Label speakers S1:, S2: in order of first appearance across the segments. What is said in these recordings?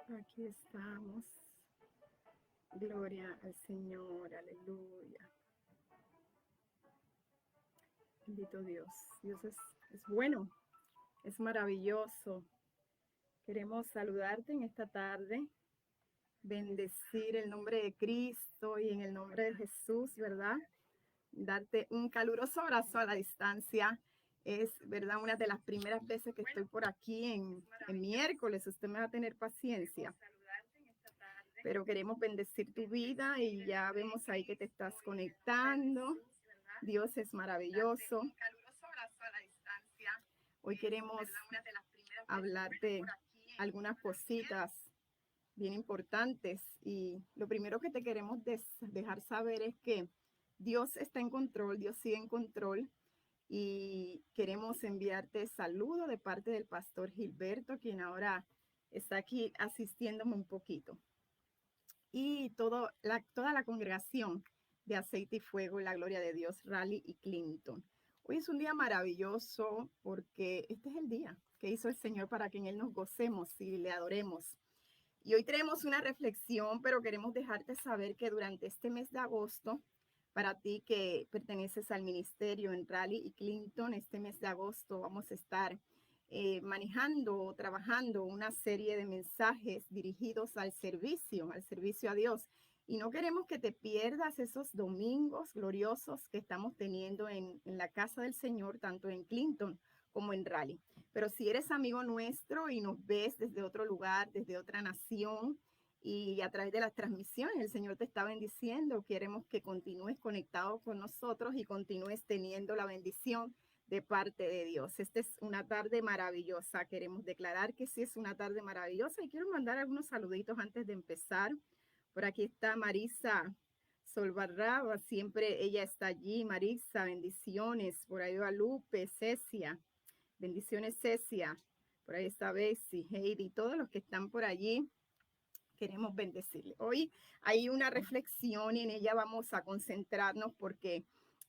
S1: Aquí estamos. Gloria al Señor, aleluya. Bendito Dios. Dios es bueno, es maravilloso. Queremos saludarte en esta tarde, bendecir el nombre de Cristo y en el nombre de Jesús, ¿verdad? Darte un caluroso abrazo a la distancia. Es, ¿verdad? Una de las primeras veces que estoy por aquí en miércoles. Usted me va a tener paciencia. Pero queremos bendecir tu vida y ya vemos ahí que te estás conectando. Dios es maravilloso. Hoy queremos hablar de algunas cositas bien importantes y lo primero que te queremos dejar saber es que Dios está en control, Dios sigue en control y queremos enviarte saludo de parte del pastor Gilberto, quien ahora está aquí asistiéndome un poquito. Y toda la congregación de Aceite y Fuego y la Gloria de Dios, Raleigh y Clinton. Hoy es un día maravilloso porque este es el día que hizo el Señor para que en Él nos gocemos y le adoremos. Y hoy tenemos una reflexión, pero queremos dejarte saber que durante este mes de agosto, para ti que perteneces al ministerio en Raleigh y Clinton, este mes de agosto vamos a estar manejando o trabajando una serie de mensajes dirigidos al servicio a Dios. Y no queremos que te pierdas esos domingos gloriosos que estamos teniendo en la casa del Señor, tanto en Clinton como en Raleigh. Pero si eres amigo nuestro y nos ves desde otro lugar, desde otra nación, y a través de las transmisiones el Señor te está bendiciendo, queremos que continúes conectado con nosotros y continúes teniendo la bendición de parte de Dios. Esta es una tarde maravillosa. Queremos declarar que sí es una tarde maravillosa y quiero mandar algunos saluditos antes de empezar. Por aquí está Marisa Solbarraba, siempre ella está allí. Marisa, bendiciones. Por ahí va Lupe, Cecia. Bendiciones, Cecia. Por ahí está Bessie, Heidi, todos los que están por allí. Queremos bendecirle. Hoy hay una reflexión y en ella vamos a concentrarnos porque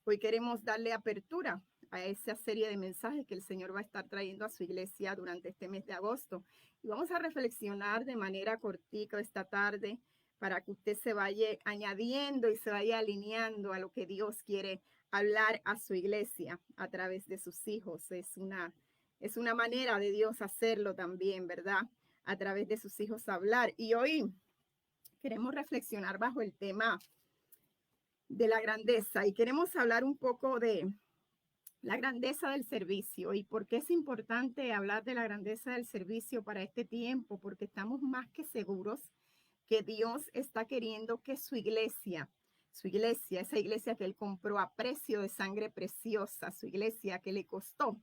S1: hoy queremos darle apertura a esa serie de mensajes que el Señor va a estar trayendo a su iglesia durante este mes de agosto. Y vamos a reflexionar de manera cortica esta tarde para que usted se vaya añadiendo y se vaya alineando a lo que Dios quiere hablar a su iglesia a través de sus hijos. Es una manera de Dios hacerlo también, ¿verdad? A través de sus hijos hablar. Y hoy queremos reflexionar bajo el tema de la grandeza y queremos hablar un poco de la grandeza del servicio y por qué es importante hablar de la grandeza del servicio para este tiempo, porque estamos más que seguros que Dios está queriendo que su iglesia, esa iglesia que Él compró a precio de sangre preciosa, su iglesia que le costó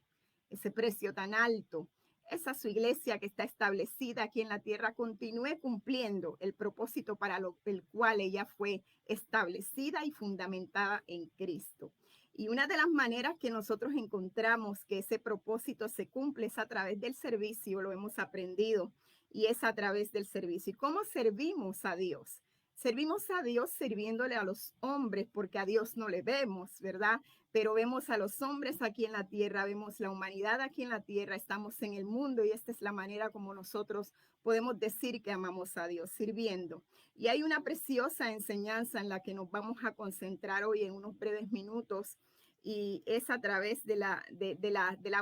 S1: ese precio tan alto, esa su iglesia que está establecida aquí en la tierra continúe cumpliendo el propósito para el cual ella fue establecida y fundamentada en Cristo. Y una de las maneras que nosotros encontramos que ese propósito se cumple es a través del servicio, lo hemos aprendido, y es a través del servicio. ¿Y cómo servimos a Dios? Servimos a Dios sirviéndole a los hombres, porque a Dios no le vemos, ¿verdad? Pero vemos a los hombres aquí en la tierra, vemos la humanidad aquí en la tierra, estamos en el mundo y esta es la manera como nosotros podemos decir que amamos a Dios, sirviendo. Y hay una preciosa enseñanza en la que nos vamos a concentrar hoy en unos breves minutos y es a través de la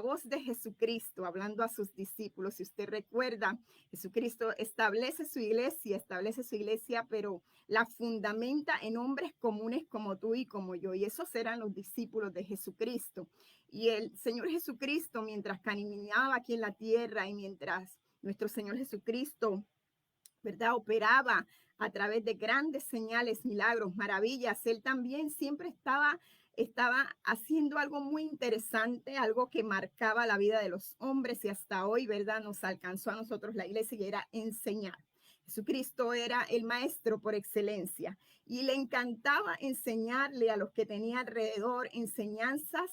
S1: voz de Jesucristo hablando a sus discípulos. Si usted recuerda, Jesucristo establece su iglesia, pero la fundamenta en hombres comunes como tú y como yo. Y esos eran los discípulos de Jesucristo. Y el Señor Jesucristo, mientras caminaba aquí en la tierra y mientras nuestro Señor Jesucristo, ¿verdad?, operaba a través de grandes señales, milagros, maravillas, él también siempre estaba haciendo algo muy interesante, algo que marcaba la vida de los hombres y hasta hoy, ¿verdad?, nos alcanzó a nosotros la iglesia y era enseñar. Jesucristo era el maestro por excelencia y le encantaba enseñarle a los que tenía alrededor enseñanzas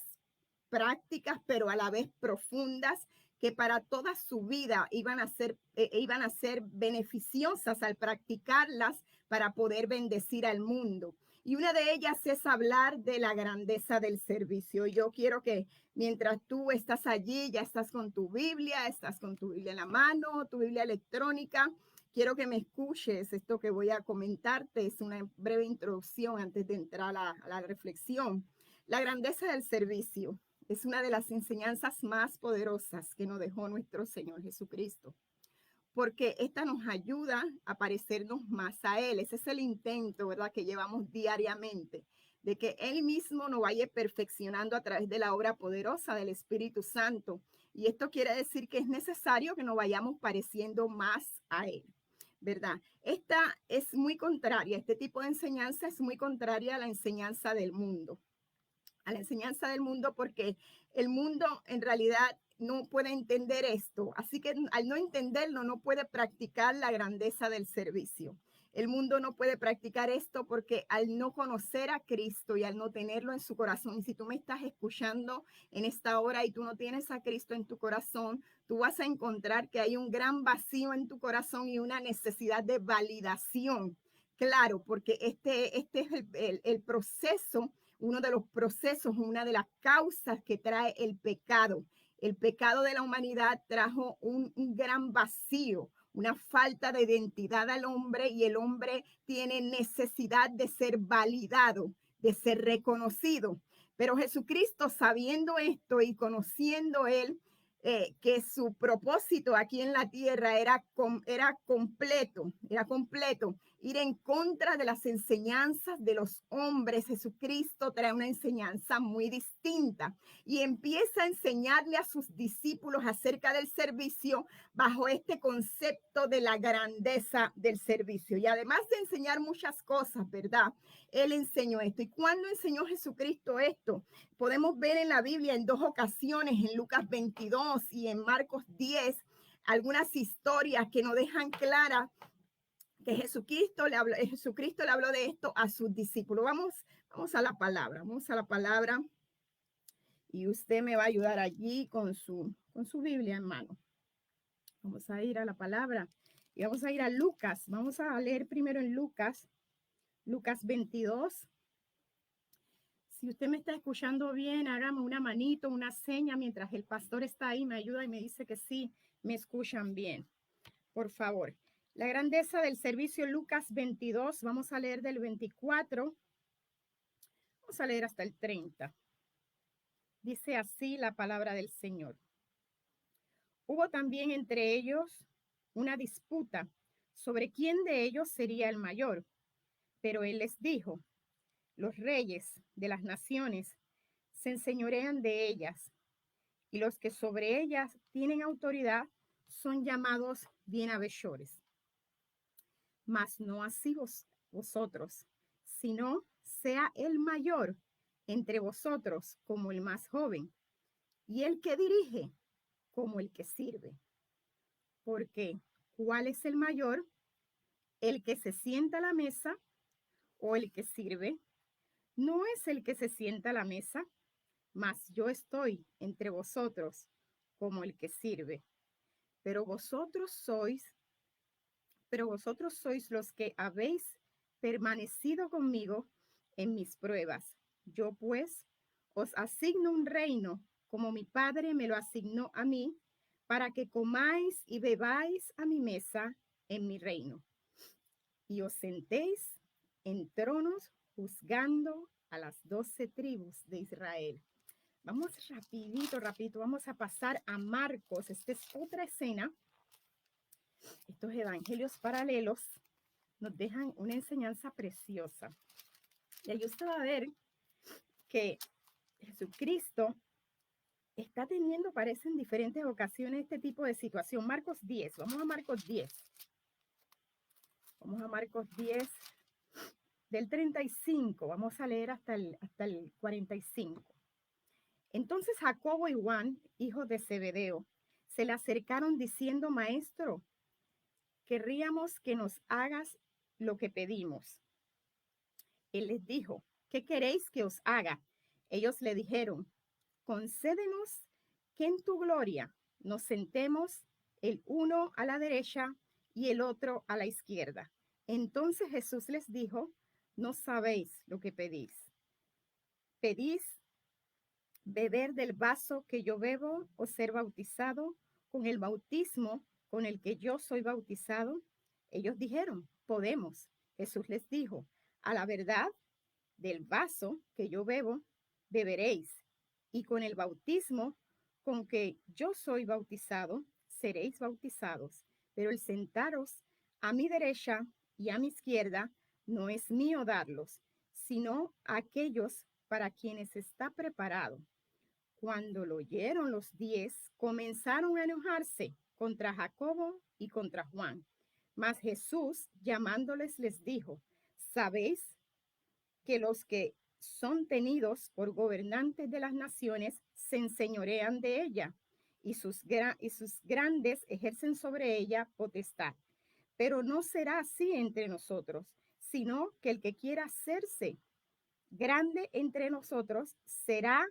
S1: prácticas, pero a la vez profundas, que para toda su vida iban a ser beneficiosas al practicarlas para poder bendecir al mundo. Y una de ellas es hablar de la grandeza del servicio. Yo quiero que mientras tú estás allí, ya estás con tu Biblia en la mano, tu Biblia electrónica, quiero que me escuches. Esto que voy a comentarte es una breve introducción antes de entrar a la reflexión. La grandeza del servicio es una de las enseñanzas más poderosas que nos dejó nuestro Señor Jesucristo, porque esta nos ayuda a parecernos más a Él. Ese es el intento, ¿verdad?, que llevamos diariamente, de que Él mismo nos vaya perfeccionando a través de la obra poderosa del Espíritu Santo. Y esto quiere decir que es necesario que nos vayamos pareciendo más a Él, ¿verdad? Esta es muy contraria, este tipo de enseñanza es muy contraria a la enseñanza del mundo, porque el mundo en realidad no puede entender esto. Así que al no entenderlo, no puede practicar la grandeza del servicio. El mundo no puede practicar esto porque al no conocer a Cristo y al no tenerlo en su corazón, y si tú me estás escuchando en esta hora y tú no tienes a Cristo en tu corazón, tú vas a encontrar que hay un gran vacío en tu corazón y una necesidad de validación. Claro, porque este es el proceso, uno de los procesos, una de las causas que trae el pecado. El pecado de la humanidad trajo un gran vacío, una falta de identidad al hombre, y el hombre tiene necesidad de ser validado, de ser reconocido. Pero Jesucristo, sabiendo esto y conociendo él, que su propósito aquí en la tierra era completo, ir en contra de las enseñanzas de los hombres. Jesucristo trae una enseñanza muy distinta y empieza a enseñarle a sus discípulos acerca del servicio bajo este concepto de la grandeza del servicio. Y además de enseñar muchas cosas, ¿verdad? Él enseñó esto. ¿Y cuándo enseñó Jesucristo esto? Podemos ver en la Biblia en dos ocasiones, en Lucas 22 y en Marcos 10, algunas historias que nos dejan clara que Jesucristo le habló de esto a sus discípulos. Vamos a la palabra, y usted me va a ayudar allí con su Biblia en mano. Vamos a ir a la palabra y vamos a ir a Lucas. Vamos a leer primero en Lucas 22. Si usted me está escuchando bien, hágame una manito, una seña mientras el pastor está ahí, me ayuda y me dice que sí, me escuchan bien. Por favor. La grandeza del servicio, Lucas 22, vamos a leer del 24, vamos a leer hasta el 30. Dice así la palabra del Señor. Hubo también entre ellos una disputa sobre quién de ellos sería el mayor, pero él les dijo: los reyes de las naciones se enseñorean de ellas, y los que sobre ellas tienen autoridad son llamados bienhechores. Mas no así vosotros, sino sea el mayor entre vosotros como el más joven, y el que dirige como el que sirve. Porque, ¿cuál es el mayor? ¿El que se sienta a la mesa o el que sirve? No es el que se sienta a la mesa, mas yo estoy entre vosotros como el que sirve. Pero vosotros sois los que habéis permanecido conmigo en mis pruebas. Yo pues os asigno un reino, como mi Padre me lo asignó a mí, para que comáis y bebáis a mi mesa en mi reino, y os sentéis en tronos juzgando a las 12 tribus de Israel. Vamos rapidito, vamos a pasar a Marcos. Esta es otra escena. Estos evangelios paralelos nos dejan una enseñanza preciosa. Y ahí usted va a ver que Jesucristo está teniendo, parece en diferentes ocasiones, este tipo de situación. Marcos 10, vamos a Marcos 10. Vamos a Marcos 10, del 35, vamos a leer hasta el 45. Entonces Jacobo y Juan, hijos de Zebedeo, se le acercaron diciendo: Maestro, querríamos que nos hagas lo que pedimos. Él les dijo: ¿qué queréis que os haga? Ellos le dijeron: concédenos que en tu gloria nos sentemos el uno a la derecha y el otro a la izquierda. Entonces Jesús les dijo: no sabéis lo que pedís. ¿Pedís beber del vaso que yo bebo o ser bautizado con el bautismo con el que yo soy bautizado? Ellos dijeron, podemos. Jesús les dijo, a la verdad, del vaso que yo bebo, beberéis, y con el bautismo con que yo soy bautizado, seréis bautizados. Pero el sentaros a mi derecha y a mi izquierda no es mío darlos, sino a aquellos para quienes está preparado. Cuando lo oyeron los 10, comenzaron a enojarse contra Jacobo y contra Juan. Mas Jesús, llamándoles, les dijo, ¿sabéis que los que son tenidos por gobernantes de las naciones se enseñorean de ella y sus grandes ejercen sobre ella potestad? Pero no será así entre nosotros, sino que el que quiera hacerse grande entre nosotros será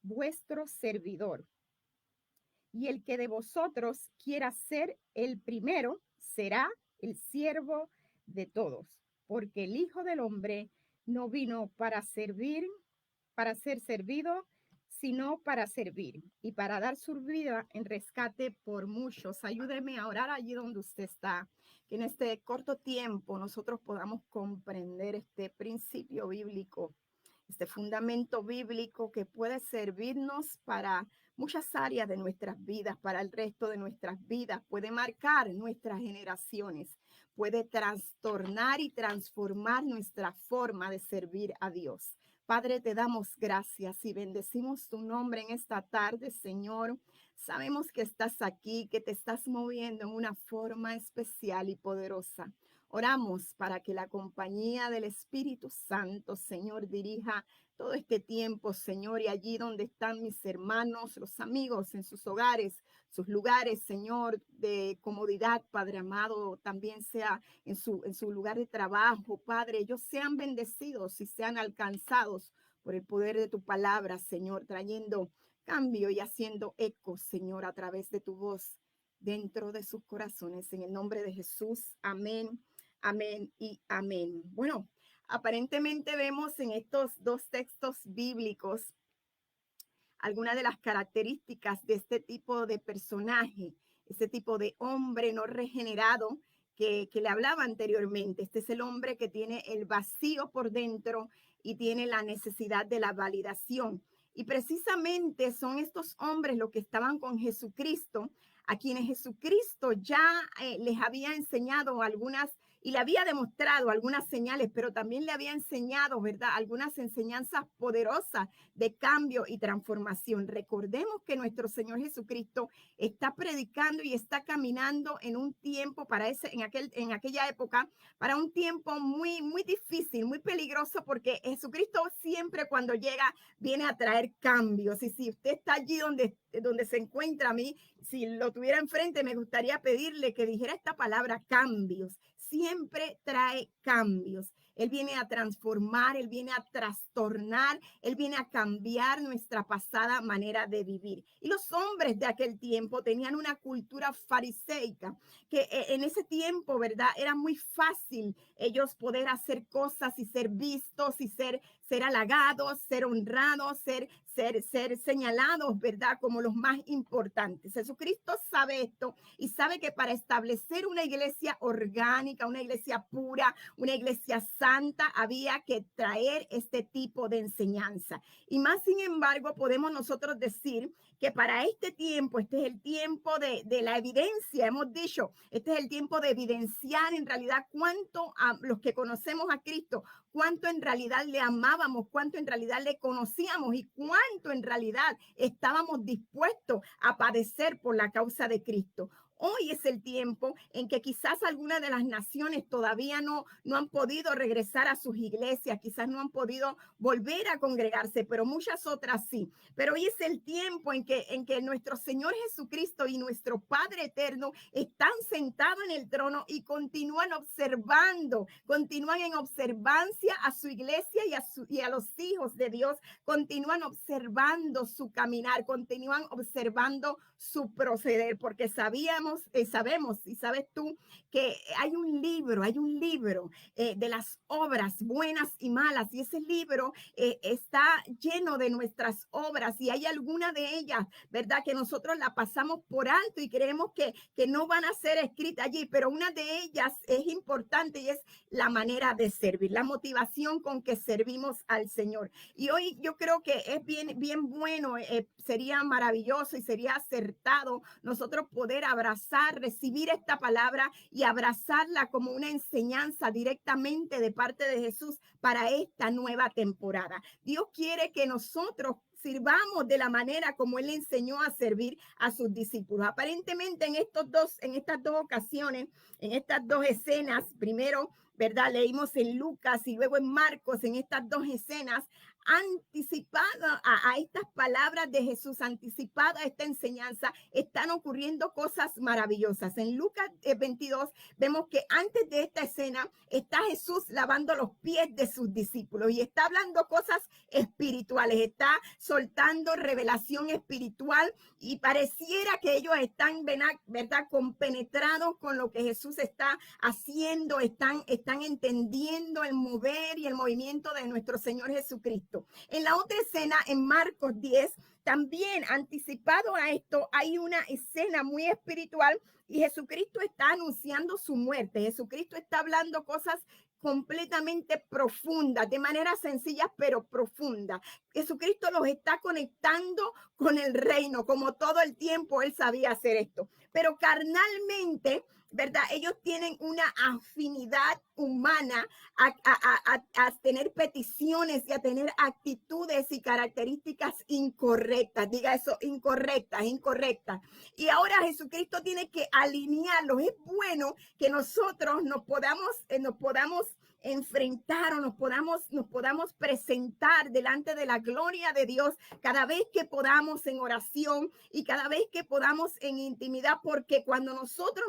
S1: vuestro servidor. Y el que de vosotros quiera ser el primero será el siervo de todos, porque el Hijo del Hombre no vino para servir, para ser servido, sino para servir y para dar su vida en rescate por muchos. Ayúdeme a orar allí donde usted está, que en este corto tiempo nosotros podamos comprender este principio bíblico, este fundamento bíblico que puede servirnos para muchas áreas de nuestras vidas, para el resto de nuestras vidas, puede marcar nuestras generaciones, puede trastornar y transformar nuestra forma de servir a Dios. Padre, te damos gracias y bendecimos tu nombre en esta tarde, Señor. Sabemos que estás aquí, que te estás moviendo en una forma especial y poderosa. Oramos para que la compañía del Espíritu Santo, Señor, dirija todo este tiempo, Señor, y allí donde están mis hermanos, los amigos en sus hogares, sus lugares, Señor, de comodidad, Padre amado, también sea en su lugar de trabajo, Padre, ellos sean bendecidos y sean alcanzados por el poder de tu palabra, Señor, trayendo cambio y haciendo eco, Señor, a través de tu voz dentro de sus corazones. En el nombre de Jesús, amén. Amén y amén. Bueno, aparentemente vemos en estos dos textos bíblicos algunas de las características de este tipo de personaje, este tipo de hombre no regenerado que le hablaba anteriormente. Este es el hombre que tiene el vacío por dentro y tiene la necesidad de la validación. Y precisamente son estos hombres los que estaban con Jesucristo, a quienes Jesucristo ya les había enseñado algunas y le había demostrado algunas señales, pero también le había enseñado, ¿verdad? Algunas enseñanzas poderosas de cambio y transformación. Recordemos que nuestro Señor Jesucristo está predicando y está caminando en un tiempo en aquella época, para un tiempo muy, muy difícil, muy peligroso, porque Jesucristo siempre cuando llega viene a traer cambios. Y si usted está allí donde se encuentra, a mí, si lo tuviera enfrente, me gustaría pedirle que dijera esta palabra, cambios. Siempre trae cambios. Él viene a transformar, Él viene a trastornar, Él viene a cambiar nuestra pasada manera de vivir. Y los hombres de aquel tiempo tenían una cultura fariseica, que en ese tiempo, ¿verdad? Era muy fácil ellos poder hacer cosas y ser vistos y ser halagados, ser honrados, ser señalados, ¿verdad? Como los más importantes. Jesucristo sabe esto y sabe que para establecer una iglesia orgánica, una iglesia pura, una iglesia santa, había que traer este tipo de enseñanza. Y más sin embargo, podemos nosotros decir que para este tiempo, este es el tiempo de la evidencia, hemos dicho, este es el tiempo de evidenciar en realidad cuánto a los que conocemos a Cristo, cuánto en realidad le amábamos, cuánto en realidad le conocíamos y cuánto en realidad estábamos dispuestos a padecer por la causa de Cristo. Hoy es el tiempo en que quizás algunas de las naciones todavía no han podido regresar a sus iglesias, quizás no han podido volver a congregarse, pero muchas otras sí. Pero hoy es el tiempo en que nuestro Señor Jesucristo y nuestro Padre eterno están sentados en el trono y continúan observando, continúan en observancia a su iglesia y a los hijos de Dios, continúan observando su caminar, continúan observando su proceder, porque sabíamos sabemos y sabes tú que hay un libro de las obras buenas y malas, y ese libro está lleno de nuestras obras, y hay alguna de ellas, ¿verdad?, que nosotros la pasamos por alto y creemos que no van a ser escritas allí, pero una de ellas es importante y es la manera de servir, la motivación con que servimos al Señor. Y hoy yo creo que es bien bueno, sería maravilloso y sería acertado nosotros poder abrazar, recibir esta palabra y abrazarla como una enseñanza directamente de parte de Jesús para esta nueva temporada. Dios quiere que nosotros sirvamos de la manera como él enseñó a servir a sus discípulos. Aparentemente en estas dos ocasiones, en estas dos escenas, primero, ¿verdad? Leímos en Lucas y luego en Marcos, en estas dos escenas, anticipada a estas palabras de Jesús, anticipada a esta enseñanza, están ocurriendo cosas maravillosas. En Lucas 22 vemos que antes de esta escena está Jesús lavando los pies de sus discípulos y está hablando cosas espirituales, está soltando revelación espiritual y pareciera que ellos están, ¿verdad?, compenetrados con lo que Jesús está haciendo, están entendiendo el mover y el movimiento de nuestro Señor Jesucristo. En la otra escena, en Marcos 10, también anticipado a esto, hay una escena muy espiritual y Jesucristo está anunciando su muerte. Jesucristo está hablando cosas completamente profundas, de manera sencilla pero profunda. Jesucristo los está conectando con el reino, como todo el tiempo él sabía hacer esto. Pero carnalmente, ¿verdad? Ellos tienen una afinidad humana a tener peticiones y a tener actitudes y características incorrectas. Diga eso, incorrectas. Y ahora Jesucristo tiene que alinearlos. Es bueno que nosotros nos podamos enfrentar o nos podamos presentar delante de la gloria de Dios cada vez que podamos en oración y cada vez que podamos en intimidad, porque cuando nosotros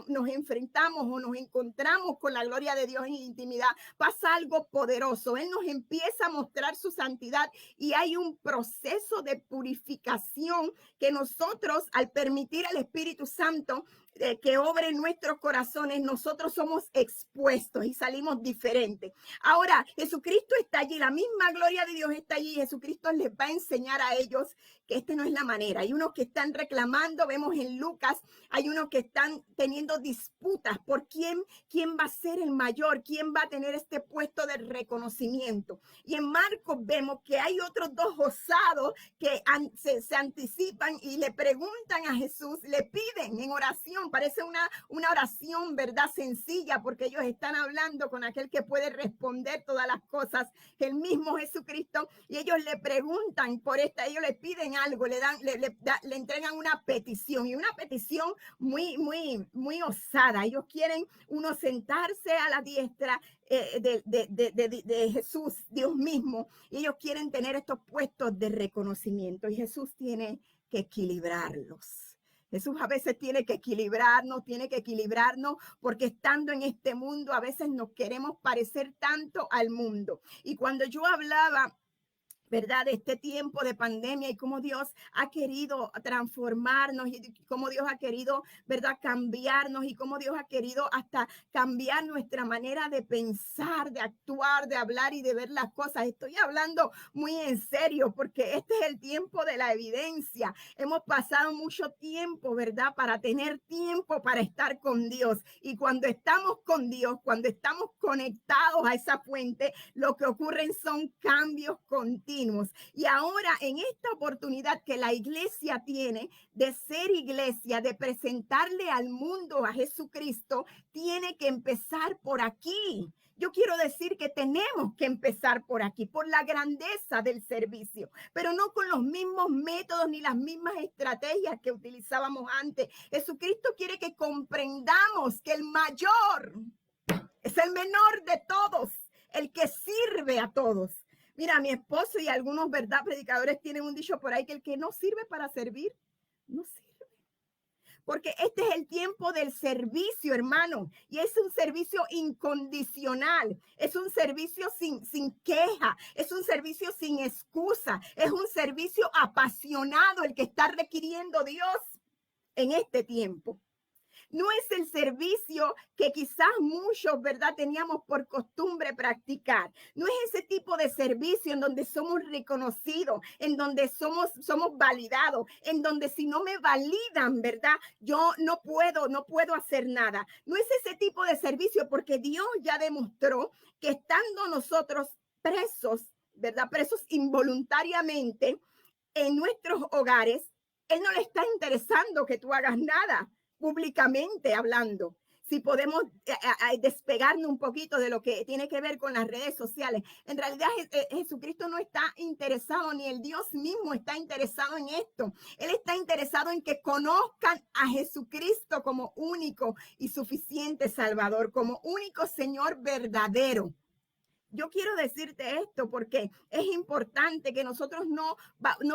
S1: nos enfrentamos o nos encontramos con la gloria de Dios en intimidad, pasa algo poderoso. Él nos empieza a mostrar su santidad y hay un proceso de purificación que nosotros, al permitir al Espíritu Santo que obre en nuestros corazones, nosotros somos expuestos y salimos diferentes. Ahora, Jesucristo está allí, la misma gloria de Dios está allí. Jesucristo les va a enseñar a ellos que esta no es la manera. Hay unos que están reclamando, vemos en Lucas, hay unos que están teniendo disputas por quién va a ser el mayor, quién va a tener este puesto de reconocimiento. Y en Marcos vemos que hay otros dos osados que se anticipan y le preguntan a Jesús, le piden en oración. Parece una oración, ¿verdad?, sencilla, porque ellos están hablando con aquel que puede responder todas las cosas, el mismo Jesucristo, y ellos le preguntan por esta, ellos le piden algo, le entregan una petición, y una petición muy osada. Ellos quieren sentarse a la diestra de Jesús, Dios mismo, y ellos quieren tener estos puestos de reconocimiento, y Jesús tiene que equilibrarlos. Jesús a veces tiene que equilibrarnos, porque estando en este mundo a veces nos queremos parecer tanto al mundo. Y cuando yo hablaba, ¿verdad?, de este tiempo de pandemia y cómo Dios ha querido transformarnos y cómo Dios ha querido, ¿verdad?, cambiarnos y cómo Dios ha querido hasta cambiar nuestra manera de pensar, de actuar, de hablar y de ver las cosas. Estoy hablando muy en serio porque este es el tiempo de la evidencia. Hemos pasado mucho tiempo, ¿verdad?, para tener tiempo para estar con Dios. Y cuando estamos con Dios, cuando estamos conectados a esa fuente, lo que ocurren son cambios continuos. Y ahora en esta oportunidad que la iglesia tiene de ser iglesia, de presentarle al mundo a Jesucristo, tiene que empezar por aquí. Yo quiero decir que tenemos que empezar por aquí, por la grandeza del servicio, pero no con los mismos métodos ni las mismas estrategias que utilizábamos antes. Jesucristo quiere que comprendamos que el mayor es el menor de todos, el que sirve a todos. Mira, mi esposo y algunos, ¿verdad?, predicadores tienen un dicho por ahí que el que no sirve para servir, no sirve. Porque este es el tiempo del servicio, hermano, y es un servicio incondicional, es un servicio sin queja, es un servicio sin excusa, es un servicio apasionado el que está requiriendo Dios en este tiempo. No es el servicio que quizás muchos, ¿verdad?, teníamos por costumbre practicar. No es ese tipo de servicio en donde somos reconocidos, en donde somos validados, en donde si no me validan, ¿verdad?, yo no puedo hacer nada. No es ese tipo de servicio, porque Dios ya demostró que estando nosotros presos, ¿verdad?, presos involuntariamente en nuestros hogares, Él no le está interesando que tú hagas nada públicamente hablando. Si podemos despegarnos un poquito de lo que tiene que ver con las redes sociales. En realidad Jesucristo no está interesado, ni el Dios mismo está interesado en esto. Él está interesado en que conozcan a Jesucristo como único y suficiente Salvador, como único Señor verdadero. Yo quiero decirte esto porque es importante que nosotros no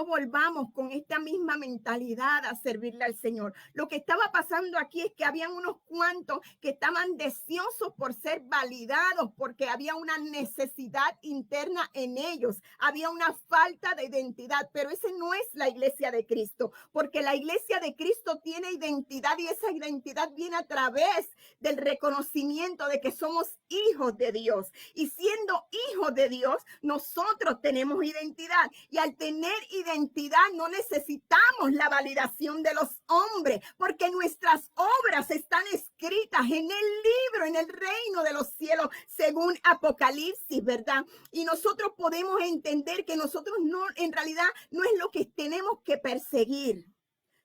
S1: volvamos con esta misma mentalidad a servirle al Señor. Lo que estaba pasando aquí es que habían unos cuantos que estaban deseosos por ser validados porque había una necesidad interna en ellos, había una falta de identidad, pero esa no es la iglesia de Cristo, porque la iglesia de Cristo tiene identidad y esa identidad viene a través del reconocimiento de que somos hijos de Dios. Y siendo hijos de Dios, nosotros tenemos identidad. Y al tener identidad no necesitamos la validación de los hombres, porque nuestras obras están escritas en el libro, en el reino de los cielos, según Apocalipsis, ¿verdad? Y nosotros podemos entender que nosotros no, en realidad, no es lo que tenemos que perseguir.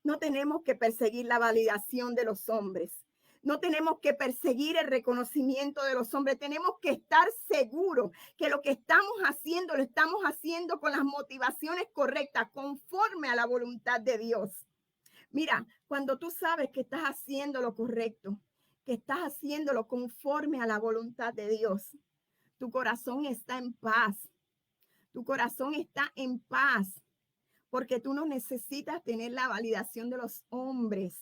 S1: No tenemos que perseguir la validación de los hombres. No tenemos que perseguir el reconocimiento de los hombres. Tenemos que estar seguros que lo que estamos haciendo, lo estamos haciendo con las motivaciones correctas, conforme a la voluntad de Dios. Mira, cuando tú sabes que estás haciendo lo correcto, que estás haciéndolo conforme a la voluntad de Dios, tu corazón está en paz. Tu corazón está en paz, porque tú no necesitas tener la validación de los hombres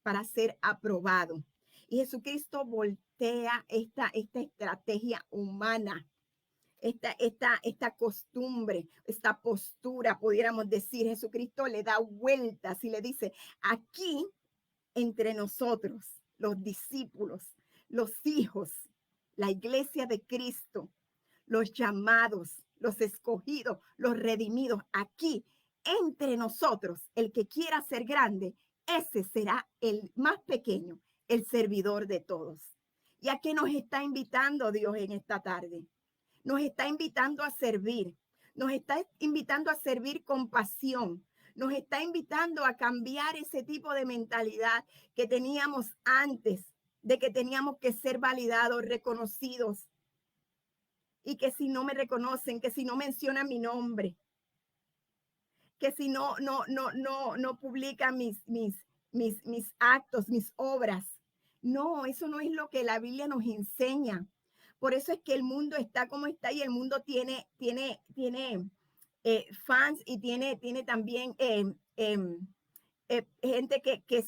S1: para ser aprobado. Y Jesucristo voltea esta estrategia humana, esta costumbre, esta postura, pudiéramos decir. Jesucristo le da vueltas y le dice, aquí entre nosotros, los discípulos, los hijos, la iglesia de Cristo, los llamados, los escogidos, los redimidos, aquí entre nosotros, el que quiera ser grande, ese será el más pequeño, el servidor de todos. ¿Y a qué nos está invitando Dios en esta tarde? Nos está invitando a servir, nos está invitando a servir con pasión, nos está invitando a cambiar ese tipo de mentalidad que teníamos antes, de que teníamos que ser validados, reconocidos, y que si no me reconocen, que si no mencionan mi nombre, que si no publican mis actos, mis obras. No, eso no es lo que la Biblia nos enseña. Por eso es que el mundo está como está y el mundo tiene fans y tiene también gente que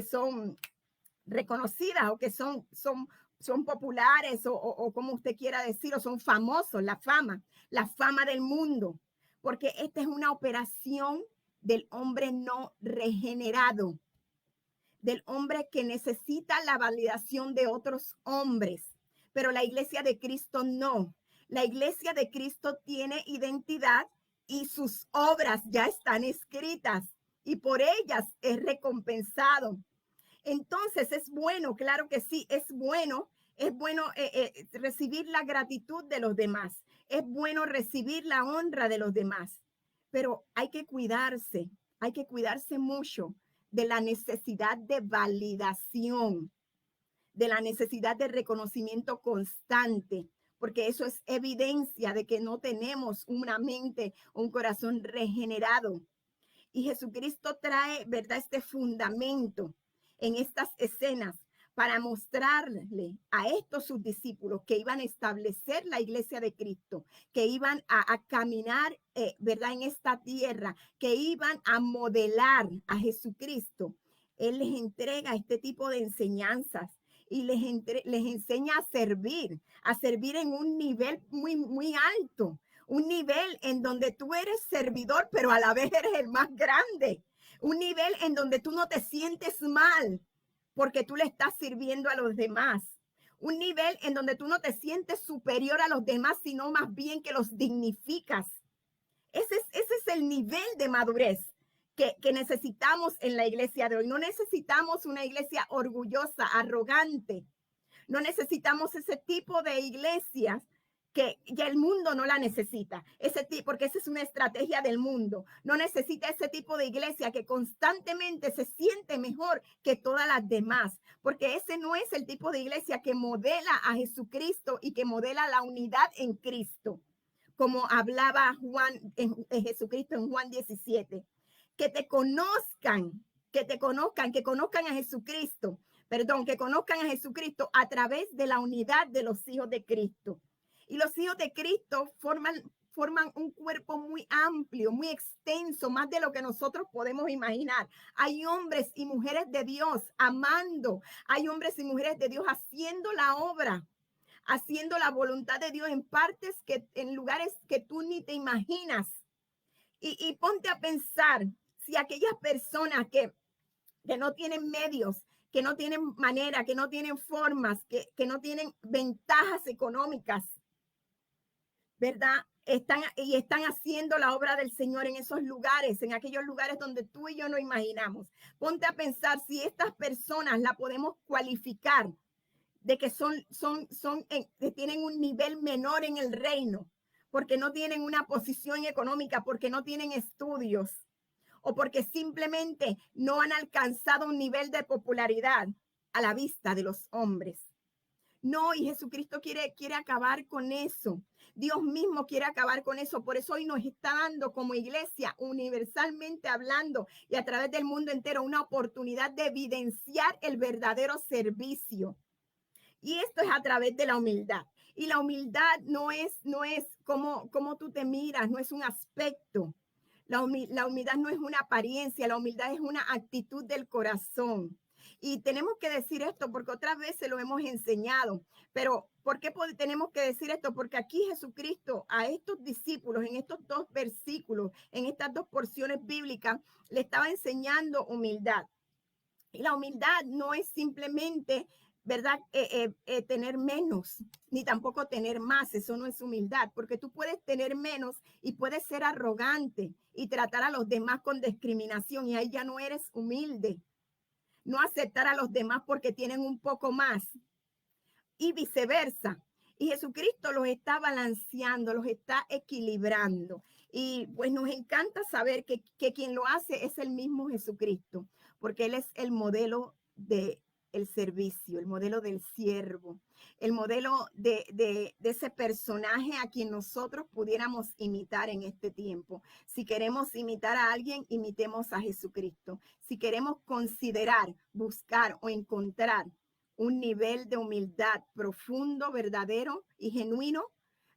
S1: son reconocidas o que son populares o como usted quiera decir, o son famosos, la fama del mundo, porque esta es una operación del hombre no regenerado, del hombre que necesita la validación de otros hombres, pero la iglesia de Cristo no. La iglesia de Cristo tiene identidad y sus obras ya están escritas y por ellas es recompensado. Entonces es bueno, claro que sí, es bueno recibir la gratitud de los demás, es bueno recibir la honra de los demás, pero hay que cuidarse mucho de la necesidad de validación, de la necesidad de reconocimiento constante, porque eso es evidencia de que no tenemos una mente, un corazón regenerado. Y Jesucristo trae, ¿verdad?, este fundamento en estas escenas para mostrarle a estos sus discípulos que iban a establecer la iglesia de Cristo, que iban a caminar, ¿verdad?, en esta tierra, que iban a modelar a Jesucristo. Él les entrega este tipo de enseñanzas y les enseña a servir en un nivel muy, muy alto. Un nivel en donde tú eres servidor, pero a la vez eres el más grande. Un nivel en donde tú no te sientes mal porque tú le estás sirviendo a los demás. Un nivel en donde tú no te sientes superior a los demás, sino más bien que los dignificas. Ese es el nivel de madurez que necesitamos en la iglesia de hoy. No necesitamos una iglesia orgullosa, arrogante. No necesitamos ese tipo de iglesias que ya el mundo no la necesita, porque esa es una estrategia del mundo. No necesita ese tipo de iglesia que constantemente se siente mejor que todas las demás, porque ese no es el tipo de iglesia que modela a Jesucristo y que modela la unidad en Cristo, como hablaba Juan en Jesucristo en Juan 17. Que te conozcan, que conozcan a Jesucristo, que conozcan a Jesucristo a través de la unidad de los hijos de Cristo. Y los hijos de Cristo forman un cuerpo muy amplio, muy extenso, más de lo que nosotros podemos imaginar. Hay hombres y mujeres de Dios amando, hay hombres y mujeres de Dios haciendo la obra, haciendo la voluntad de Dios en lugares que tú ni te imaginas. Y ponte a pensar si aquellas personas que no tienen medios, que no tienen manera, que no tienen formas, que no tienen ventajas económicas, ¿verdad? Están haciendo la obra del Señor en esos lugares, en aquellos lugares donde tú y yo no imaginamos. Ponte a pensar si estas personas la podemos cualificar de que tienen un nivel menor en el reino, porque no tienen una posición económica, porque no tienen estudios, o porque simplemente no han alcanzado un nivel de popularidad a la vista de los hombres. No, y Jesucristo quiere acabar con eso. Dios mismo quiere acabar con eso. Por eso hoy nos está dando como iglesia, universalmente hablando y a través del mundo entero, una oportunidad de evidenciar el verdadero servicio. Y esto es a través de la humildad. Y la humildad no es como tú te miras, no es un aspecto. La humildad no es una apariencia, la humildad es una actitud del corazón. Y tenemos que decir esto porque otras veces lo hemos enseñado. Pero ¿por qué tenemos que decir esto? Porque aquí Jesucristo a estos discípulos, en estos dos versículos, en estas dos porciones bíblicas, le estaba enseñando humildad. Y la humildad no es simplemente, ¿verdad? Tener menos, ni tampoco tener más. Eso no es humildad, porque tú puedes tener menos y puedes ser arrogante y tratar a los demás con discriminación y ahí ya no eres humilde. No aceptar a los demás porque tienen un poco más y viceversa. Y Jesucristo los está balanceando, los está equilibrando. Y pues nos encanta saber que quien lo hace es el mismo Jesucristo, porque Él es el modelo del servicio, el modelo del siervo, el modelo de ese personaje a quien nosotros pudiéramos imitar en este tiempo. Si queremos imitar a alguien, imitemos a Jesucristo. Si queremos considerar, buscar o encontrar un nivel de humildad profundo, verdadero y genuino,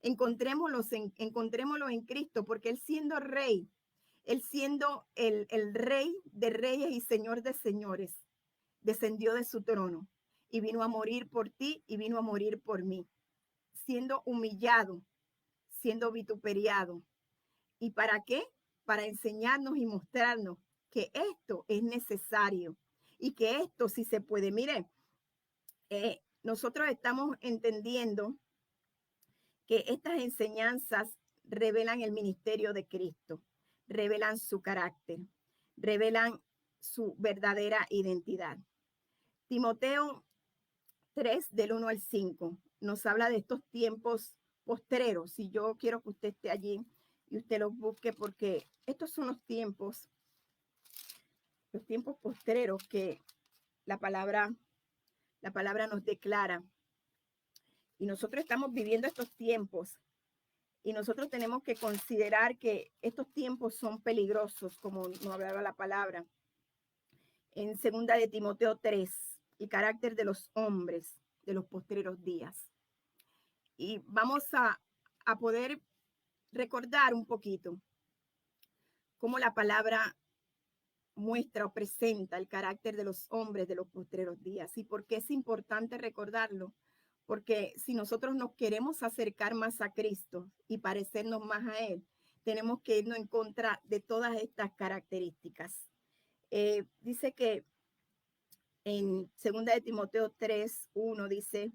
S1: encontrémoslo en Cristo, porque Él siendo rey, Él siendo el rey de reyes y señor de señores, descendió de su trono y vino a morir por ti y vino a morir por mí, siendo humillado, siendo vituperiado. ¿Y para qué? Para enseñarnos y mostrarnos que esto es necesario y que esto sí se puede. Mire, nosotros estamos entendiendo que estas enseñanzas revelan el ministerio de Cristo, revelan su carácter, revelan su verdadera identidad. Timoteo 3, del 1 al 5, nos habla de estos tiempos postreros. Y yo quiero que usted esté allí y usted los busque porque estos son los tiempos postreros que la palabra nos declara. Y nosotros estamos viviendo estos tiempos y nosotros tenemos que considerar que estos tiempos son peligrosos, como nos hablaba la palabra. En 2 de Timoteo 3, el carácter de los hombres de los postreros días. Y vamos a poder recordar un poquito cómo la palabra muestra o presenta el carácter de los hombres de los postreros días. ¿Y por qué es importante recordarlo? Porque si nosotros nos queremos acercar más a Cristo y parecernos más a Él, tenemos que irnos en contra de todas estas características. Dice que En 2 de Timoteo 3:1 dice,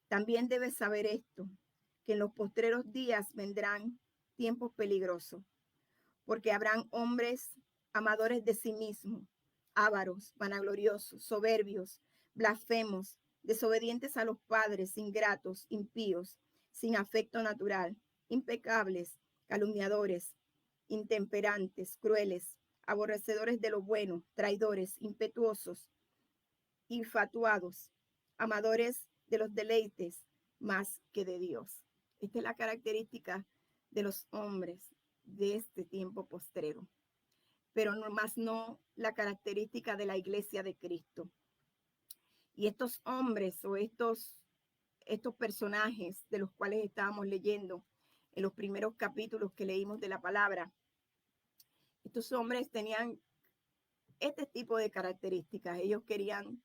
S1: también debes saber esto, que en los postreros días vendrán tiempos peligrosos, porque habrán hombres amadores de sí mismos, ávaros, vanagloriosos, soberbios, blasfemos, desobedientes a los padres, ingratos, impíos, sin afecto natural, impecables, calumniadores, intemperantes, crueles, aborrecedores de lo bueno, traidores, impetuosos, infatuados, amadores de los deleites más que de Dios. Esta es la característica de los hombres de este tiempo postrero, pero no más no la característica de la iglesia de Cristo. Y estos hombres o estos personajes de los cuales estábamos leyendo en los primeros capítulos que leímos de la palabra, estos hombres tenían este tipo de características. Ellos querían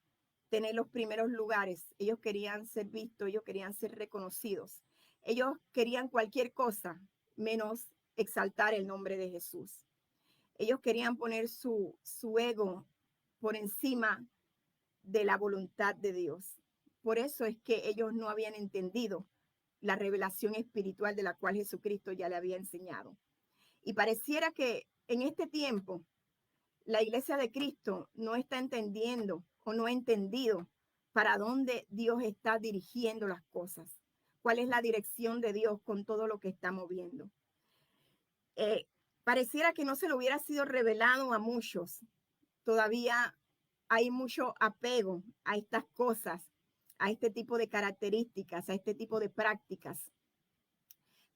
S1: tener los primeros lugares, ellos querían ser vistos, ellos querían ser reconocidos, ellos querían cualquier cosa menos exaltar el nombre de Jesús. Ellos querían poner su ego por encima de la voluntad de Dios. Por eso es que ellos no habían entendido la revelación espiritual de la cual Jesucristo ya le había enseñado. Y pareciera que en este tiempo la iglesia de Cristo no está entendiendo o no ha entendido para dónde Dios está dirigiendo las cosas, cuál es la dirección de Dios con todo lo que estamos viendo. Pareciera que no se le hubiera sido revelado a muchos. Todavía hay mucho apego a estas cosas, a este tipo de características, a este tipo de prácticas.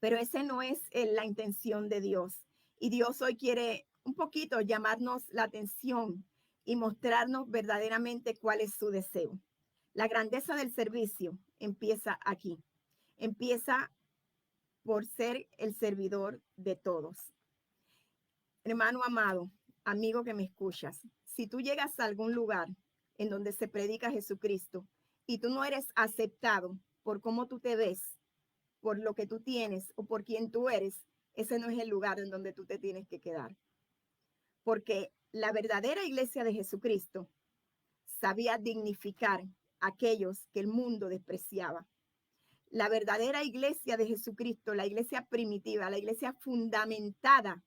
S1: Pero esa no es la intención de Dios. Y Dios hoy quiere un poquito llamarnos la atención y mostrarnos verdaderamente cuál es su deseo. La grandeza del servicio empieza aquí. Empieza por ser el servidor de todos. Hermano amado, amigo que me escuchas, si tú llegas a algún lugar en donde se predica Jesucristo y tú no eres aceptado por cómo tú te ves, por lo que tú tienes o por quién tú eres, ese no es el lugar en donde tú te tienes que quedar. Porque la verdadera iglesia de Jesucristo sabía dignificar a aquellos que el mundo despreciaba. La verdadera iglesia de Jesucristo, la iglesia primitiva, la iglesia fundamentada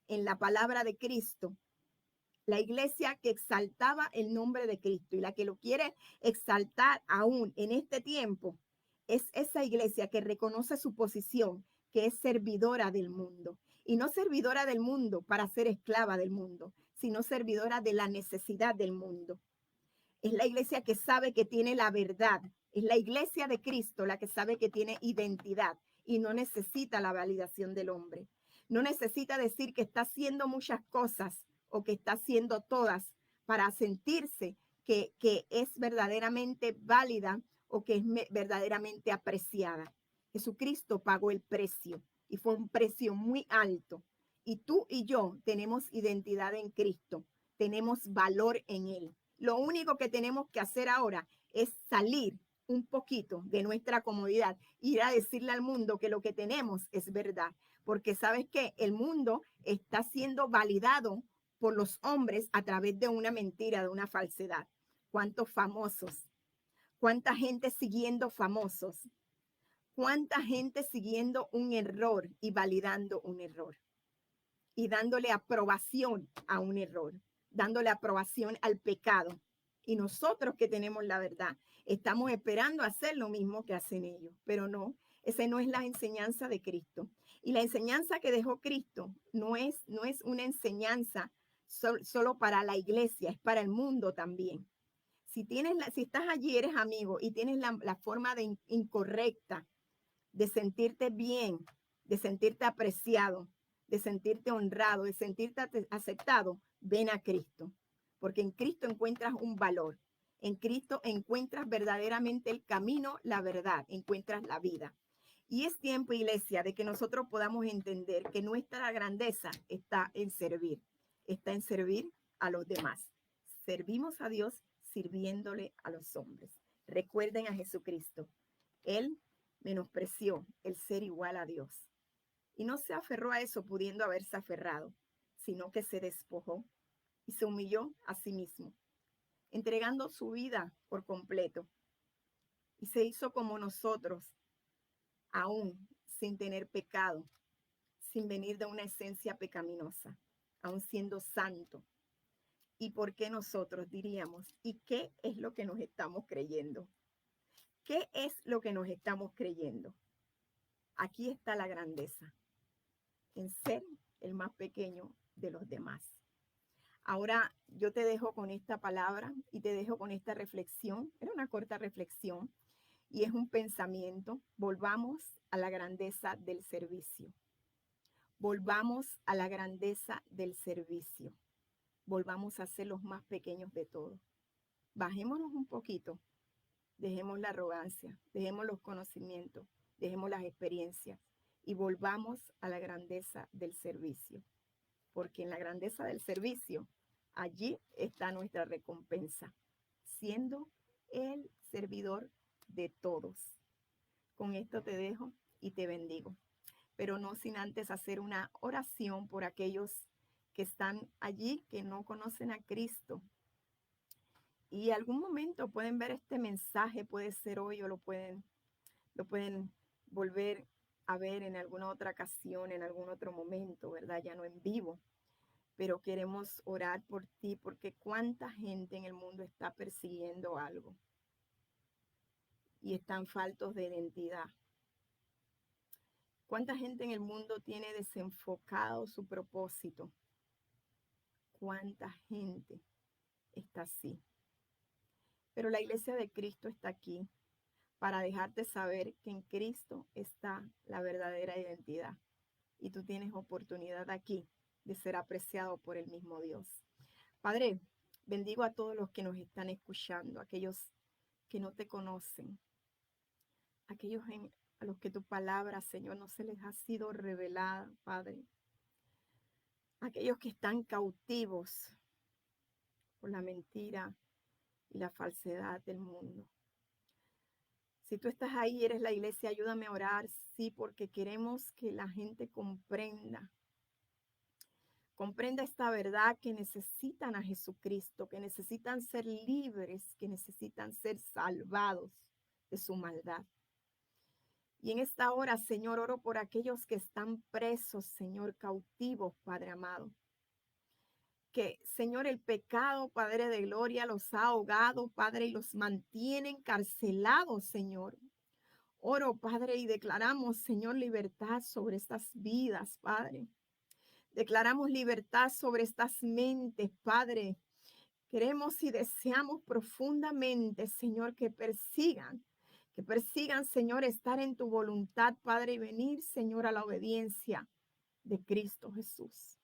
S1: en la palabra de Cristo, la iglesia que exaltaba el nombre de Cristo y la que lo quiere exaltar aún en este tiempo, es esa iglesia que reconoce su posición, que es servidora del mundo. Y no servidora del mundo para ser esclava del mundo, sino servidora de la necesidad del mundo. Es la iglesia que sabe que tiene la verdad. Es la iglesia de Cristo la que sabe que tiene identidad y no necesita la validación del hombre. No necesita decir que está haciendo muchas cosas o que está haciendo todas para sentirse que es verdaderamente válida o que es verdaderamente apreciada. Jesucristo pagó el precio y fue un precio muy alto. Y tú y yo tenemos identidad en Cristo, tenemos valor en Él. Lo único que tenemos que hacer ahora es salir un poquito de nuestra comodidad, ir a decirle al mundo que lo que tenemos es verdad, porque sabes que el mundo está siendo validado por los hombres a través de una mentira, de una falsedad. ¿Cuántos famosos? ¿Cuánta gente siguiendo famosos? ¿Cuánta gente siguiendo un error y validando un error? Y dándole aprobación a un error, dándole aprobación al pecado. Y nosotros que tenemos la verdad, estamos esperando hacer lo mismo que hacen ellos, pero no, esa no es la enseñanza de Cristo. Y la enseñanza que dejó Cristo no es una enseñanza solo para la iglesia, es para el mundo también. Si estás allí, eres amigo y tienes la forma incorrecta de sentirte bien, de sentirte apreciado, de sentirte honrado, de sentirte aceptado, ven a Cristo. Porque en Cristo encuentras un valor. En Cristo encuentras verdaderamente el camino, la verdad, encuentras la vida. Y es tiempo, iglesia, de que nosotros podamos entender que nuestra grandeza está en servir a los demás. Servimos a Dios sirviéndole a los hombres. Recuerden a Jesucristo. Él menospreció el ser igual a Dios. Y no se aferró a eso pudiendo haberse aferrado, sino que se despojó y se humilló a sí mismo. entregando su vida por completo. Y se hizo como nosotros, aún sin tener pecado, sin venir de una esencia pecaminosa, aún siendo santo. ¿Y por qué nosotros diríamos? ¿Y qué es lo que nos estamos creyendo? ¿Qué es lo que nos estamos creyendo? Aquí está la grandeza, en ser el más pequeño de los demás. Ahora yo te dejo con esta palabra y te dejo con esta reflexión. Era una corta reflexión y es un pensamiento. Volvamos a la grandeza del servicio. Volvamos a la grandeza del servicio. Volvamos a ser los más pequeños de todos. Bajémonos un poquito. Dejemos la arrogancia, dejemos los conocimientos, dejemos las experiencias y volvamos a la grandeza del servicio. Porque en la grandeza del servicio, allí está nuestra recompensa, siendo el servidor de todos. Con esto te dejo y te bendigo, pero no sin antes hacer una oración por aquellos que están allí, que no conocen a Cristo. Y algún momento pueden ver este mensaje, puede ser hoy o lo pueden volver a ver en alguna otra ocasión, en algún otro momento, ¿verdad? Ya no en vivo. Pero queremos orar por ti porque cuánta gente en el mundo está persiguiendo algo y están faltos de identidad. Cuánta gente en el mundo tiene desenfocado su propósito. Cuánta gente está así. Pero la iglesia de Cristo está aquí para dejarte saber que en Cristo está la verdadera identidad. Y tú tienes oportunidad aquí de ser apreciado por el mismo Dios. Padre, bendigo a todos los que nos están escuchando, aquellos que no te conocen, aquellos a los que tu palabra, Señor, no se les ha sido revelada, Padre. Aquellos que están cautivos por la mentira y la falsedad del mundo. Si tú estás ahí, eres la iglesia, ayúdame a orar, sí, porque queremos que la gente comprenda esta verdad, que necesitan a Jesucristo, que necesitan ser libres, que necesitan ser salvados de su maldad. Y en esta hora, Señor, oro por aquellos que están presos, Señor, cautivos, Padre amado. Que, Señor, el pecado, Padre de gloria, los ha ahogado, Padre, y los mantiene encarcelados, Señor. Oro, Padre, y declaramos, Señor, libertad sobre estas vidas, Padre. Declaramos libertad sobre estas mentes, Padre. Queremos y deseamos profundamente, Señor, que persigan, Señor, estar en tu voluntad, Padre, y venir, Señor, a la obediencia de Cristo Jesús.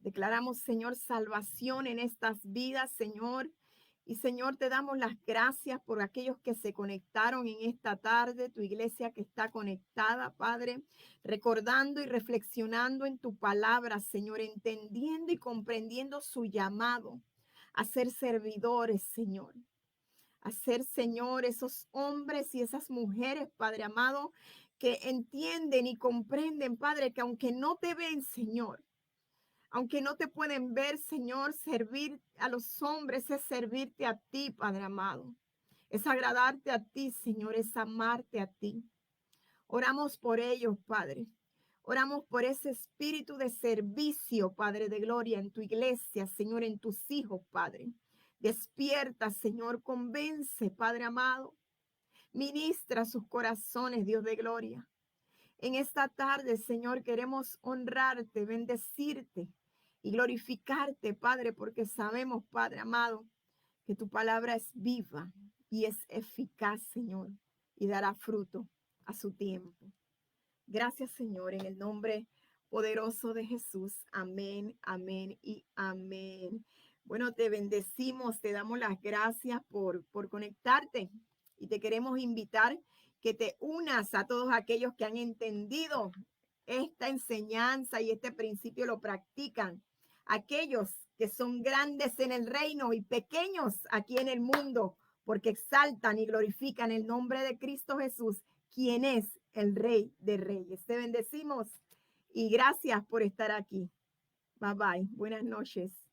S1: Declaramos, Señor, salvación en estas vidas, Señor. Y, Señor, te damos las gracias por aquellos que se conectaron en esta tarde, tu iglesia que está conectada, Padre, recordando y reflexionando en tu palabra, Señor, entendiendo y comprendiendo su llamado a ser servidores, Señor. A ser, Señor, esos hombres y esas mujeres, Padre amado, que entienden y comprenden, Padre, que aunque no te ven, Señor, aunque no te pueden ver, Señor, servir a los hombres es servirte a ti, Padre amado. Es agradarte a ti, Señor, es amarte a ti. Oramos por ellos, Padre. Oramos por ese espíritu de servicio, Padre de gloria, en tu iglesia, Señor, en tus hijos, Padre. Despierta, Señor, convence, Padre amado. Ministra sus corazones, Dios de gloria. En esta tarde, Señor, queremos honrarte, bendecirte y glorificarte, Padre, porque sabemos, Padre amado, que tu palabra es viva y es eficaz, Señor, y dará fruto a su tiempo. Gracias, Señor, en el nombre poderoso de Jesús. Amén, amén y amén. Bueno, te bendecimos, te damos las gracias por conectarte y te queremos invitar que te unas a todos aquellos que han entendido esta enseñanza y este principio lo practican. Aquellos que son grandes en el reino y pequeños aquí en el mundo, porque exaltan y glorifican el nombre de Cristo Jesús, quien es el Rey de Reyes. Te bendecimos y gracias por estar aquí. Bye bye. Buenas noches.